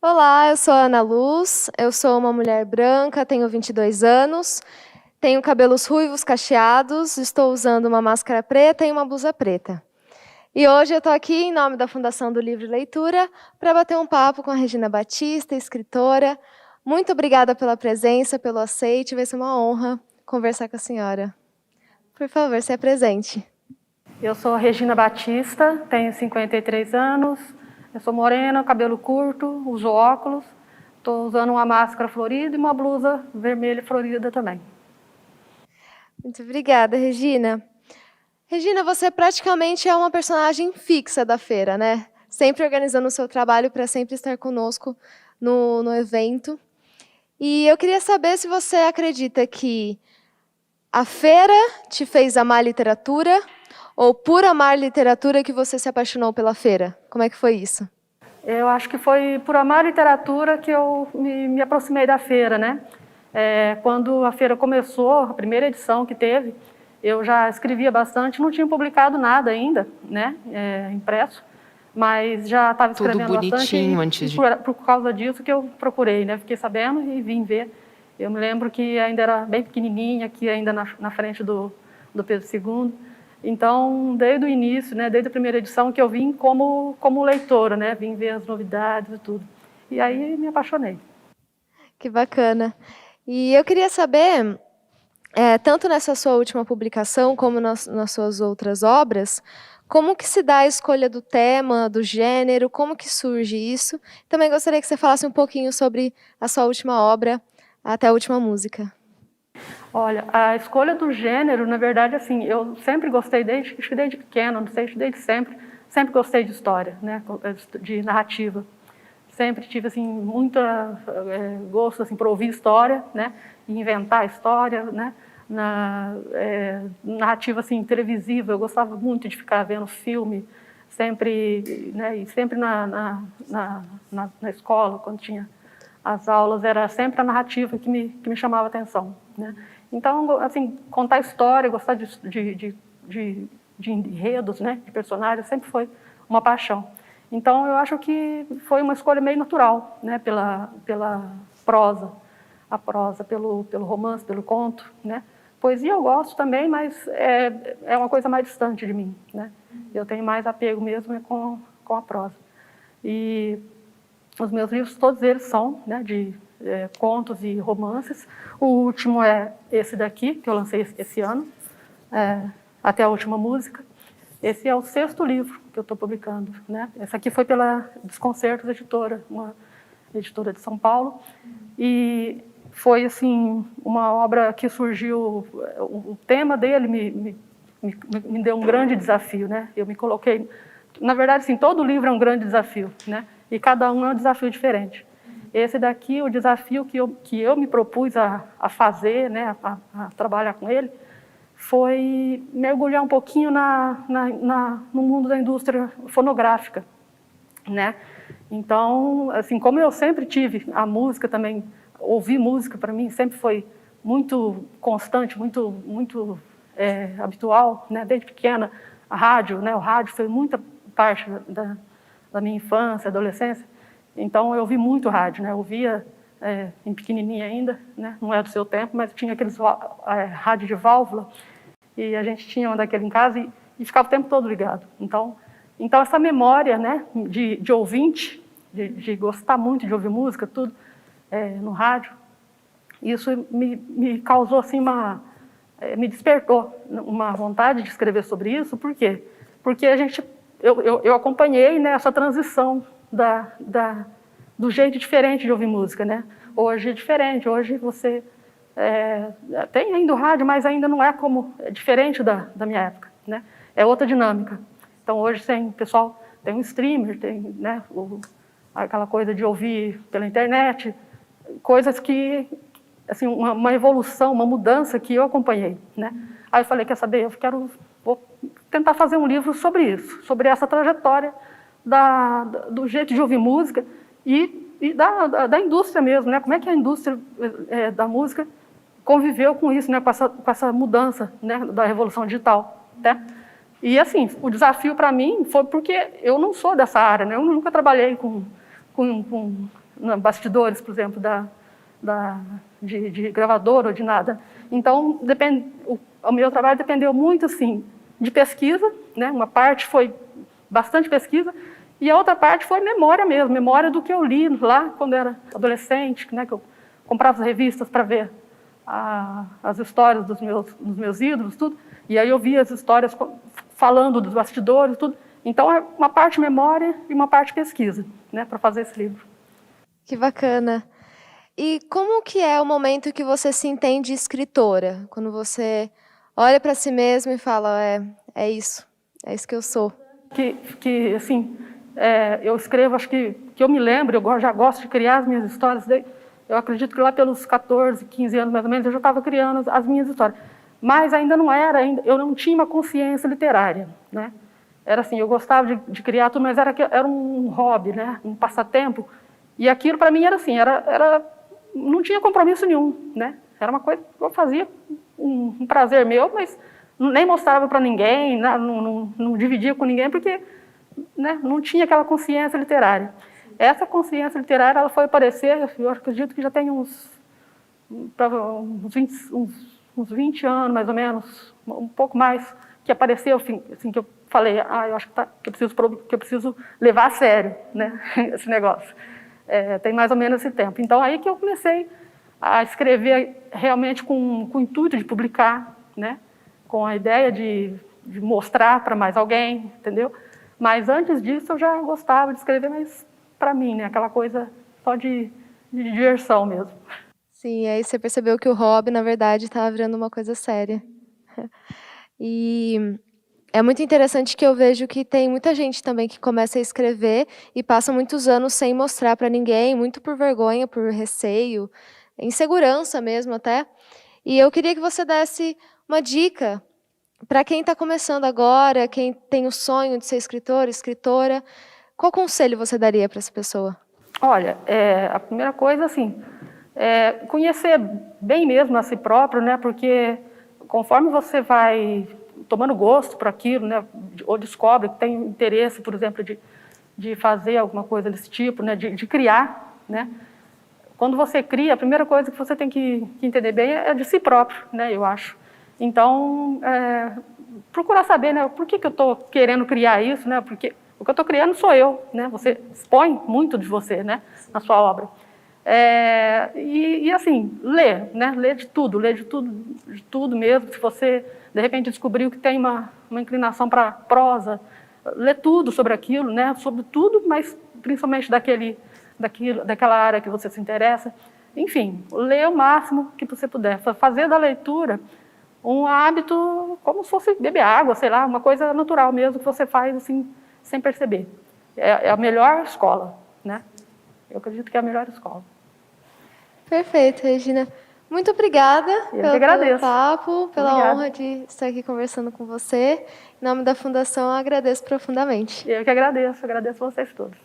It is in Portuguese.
Olá, eu sou a Ana Luz, eu sou uma mulher branca, tenho 22 anos, tenho cabelos ruivos cacheados, estou usando uma máscara preta e uma blusa preta. E hoje eu estou aqui em nome da Fundação do Livro e Leitura para bater um papo com a Regina Batista, escritora. Muito obrigada pela presença, pelo aceite, vai ser uma honra conversar com a senhora. Por favor, se apresente. Eu sou Regina Batista, tenho 53 anos, eu sou morena, cabelo curto, uso óculos, estou usando uma máscara florida e uma blusa vermelha florida também. Muito obrigada, Regina. Regina, você praticamente é uma personagem fixa da feira, né? Sempre organizando o seu trabalho para sempre estar conosco no evento. E eu queria saber se você acredita que a feira te fez amar literatura ou por amar literatura que você se apaixonou pela feira? Como é que foi isso? Eu acho que foi por amar literatura que eu me aproximei da feira, né? Quando a feira começou, a primeira edição que teve, eu já escrevia bastante, não tinha publicado nada ainda, né? Impresso, mas já estava escrevendo bastante. Antes de... por causa disso que eu procurei, né? Fiquei sabendo e vim ver. Eu me lembro que ainda era bem pequenininha, aqui ainda na frente do Pedro II. Então, desde o início, né, desde a primeira edição, que eu vim como leitora, né, vim ver as novidades e tudo. E aí me apaixonei. Que bacana. E eu queria saber, tanto nessa sua última publicação como nas suas outras obras, como que se dá a escolha do tema, do gênero, como que surge isso? Também gostaria que você falasse um pouquinho sobre a sua última obra, até a última música. Olha, a escolha do gênero, na verdade, assim, eu sempre gostei desde pequena, não sei, desde sempre gostei de história, né, de narrativa. Sempre tive assim muito gosto assim por ouvir história, né, e inventar história, né, narrativa assim televisiva. Eu gostava muito de ficar vendo filme, sempre, né, e sempre na escola quando tinha as aulas era sempre a narrativa que me chamava a atenção, né. Então, assim, contar história, gostar de enredos, né, de personagens, sempre foi uma paixão. Então, eu acho que foi uma escolha meio natural, né, pela prosa, a prosa, pelo romance, pelo conto, né. Poesia eu gosto também, mas é uma coisa mais distante de mim, né. Eu tenho mais apego mesmo com a prosa. E os meus livros, todos eles são, né, de contos e romances. O último é esse daqui, que eu lancei esse ano, Até a Última Música. Esse é o 6º livro que eu estou publicando, né? Essa aqui foi pela Desconcertos Editora, uma editora de São Paulo. E foi, assim, uma obra que surgiu... O tema dele me deu um grande desafio, né? Eu me coloquei... Na verdade, assim, todo livro é um grande desafio, né? E cada um é um desafio diferente. Esse daqui, o desafio que eu me propus a fazer, né, a trabalhar com ele, foi mergulhar um pouquinho no mundo da indústria fonográfica, né? Então, assim, como eu sempre tive a música também, ouvir música para mim sempre foi muito constante, muito habitual, né? Desde pequena, a rádio, né? O rádio foi muita parte da minha infância, adolescência. Então, eu ouvi muito rádio, né? Eu ouvia em pequenininha ainda, né? Não é do seu tempo, mas tinha aqueles rádio de válvula, e a gente tinha um daquele em casa e ficava o tempo todo ligado. Então essa memória, né, de ouvinte, de gostar muito de ouvir música, tudo, no rádio, isso me causou, assim, me despertou uma vontade de escrever sobre isso. Por quê? Porque eu acompanhei, né, essa transição do jeito diferente de ouvir música, né? Hoje é diferente, hoje você tem ainda o rádio, mas ainda não é diferente da minha época, né? É outra dinâmica. Então hoje o pessoal tem um streamer, tem, né, aquela coisa de ouvir pela internet, coisas que, assim, uma evolução, uma mudança que eu acompanhei, né? Aí eu falei, quer saber, vou tentar fazer um livro sobre isso, sobre essa trajetória do jeito de ouvir música e da indústria mesmo, né? Como é que a indústria da música conviveu com isso, né? Com essa mudança, né, da revolução digital, né? E, assim, o desafio para mim foi porque eu não sou dessa área, né? Eu nunca trabalhei com bastidores, por exemplo, de gravador ou de nada. Então, o meu trabalho dependeu muito, assim, de pesquisa, né? Uma parte foi bastante pesquisa, e a outra parte foi memória mesmo, memória do que eu li lá quando era adolescente, né? Que eu comprava as revistas para ver as histórias dos meus ídolos, tudo, e aí eu via as histórias falando dos bastidores, tudo. Então, é uma parte memória e uma parte pesquisa, né? Para fazer esse livro. Que bacana. E como que é o momento que você se entende escritora? Quando você olha para si mesma e fala, é isso que eu sou. Que assim, eu escrevo, acho que eu me lembro, eu já gosto de criar as minhas histórias, eu acredito que lá pelos 14, 15 anos mais ou menos, eu já estava criando as minhas histórias. Mas ainda não era, eu não tinha uma consciência literária, né? Era assim, eu gostava de criar tudo, mas era um hobby, né? Um passatempo. E aquilo para mim era assim, não tinha compromisso nenhum, né? Era uma coisa que eu fazia, um prazer meu, mas nem mostrava para ninguém, não dividia com ninguém, porque, né, não tinha aquela consciência literária. Essa consciência literária, ela foi aparecer, eu acredito que já tem uns 20 anos, mais ou menos, um pouco mais, que apareceu, assim, que eu falei, eu acho que eu preciso levar a sério, né, esse negócio. Tem mais ou menos esse tempo. Então, aí que eu comecei a escrever realmente com o intuito de publicar, né, com a ideia de mostrar para mais alguém, entendeu? Mas antes disso eu já gostava de escrever, mas para mim, né, aquela coisa só de diversão mesmo. Sim, aí você percebeu que o hobby, na verdade, estava virando uma coisa séria. E é muito interessante que eu vejo que tem muita gente também que começa a escrever e passa muitos anos sem mostrar para ninguém, muito por vergonha, por receio, insegurança mesmo até. E eu queria que você desse uma dica para quem está começando agora, quem tem o sonho de ser escritor, escritora. Qual conselho você daria para essa pessoa? Olha, a primeira coisa, assim, conhecer bem mesmo a si próprio, né? Porque conforme você vai tomando gosto por aquilo, né? Ou descobre que tem interesse, por exemplo, de fazer alguma coisa desse tipo, né? De criar, né? Quando você cria, a primeira coisa que você tem que entender bem é de si próprio, né? Eu acho. Então, procurar saber, né? Por que eu estou querendo criar isso, né? Porque o que eu estou criando sou eu, né? Você expõe muito de você, né? Na sua obra. E assim, ler, né? Ler de tudo mesmo. Se você, de repente, descobriu que tem uma inclinação para prosa, ler tudo sobre aquilo, né? Sobre tudo, mas principalmente daquela área que você se interessa. Enfim, ler o máximo que você puder. Fazer da leitura um hábito como se fosse beber água, sei lá, uma coisa natural mesmo que você faz assim, sem perceber. É a melhor escola, né? Eu acredito que é a melhor escola. Perfeito, Regina. Muito obrigada pelo papo, pela honra de estar aqui conversando com você. Em nome da Fundação, eu agradeço profundamente. Eu que agradeço vocês todos.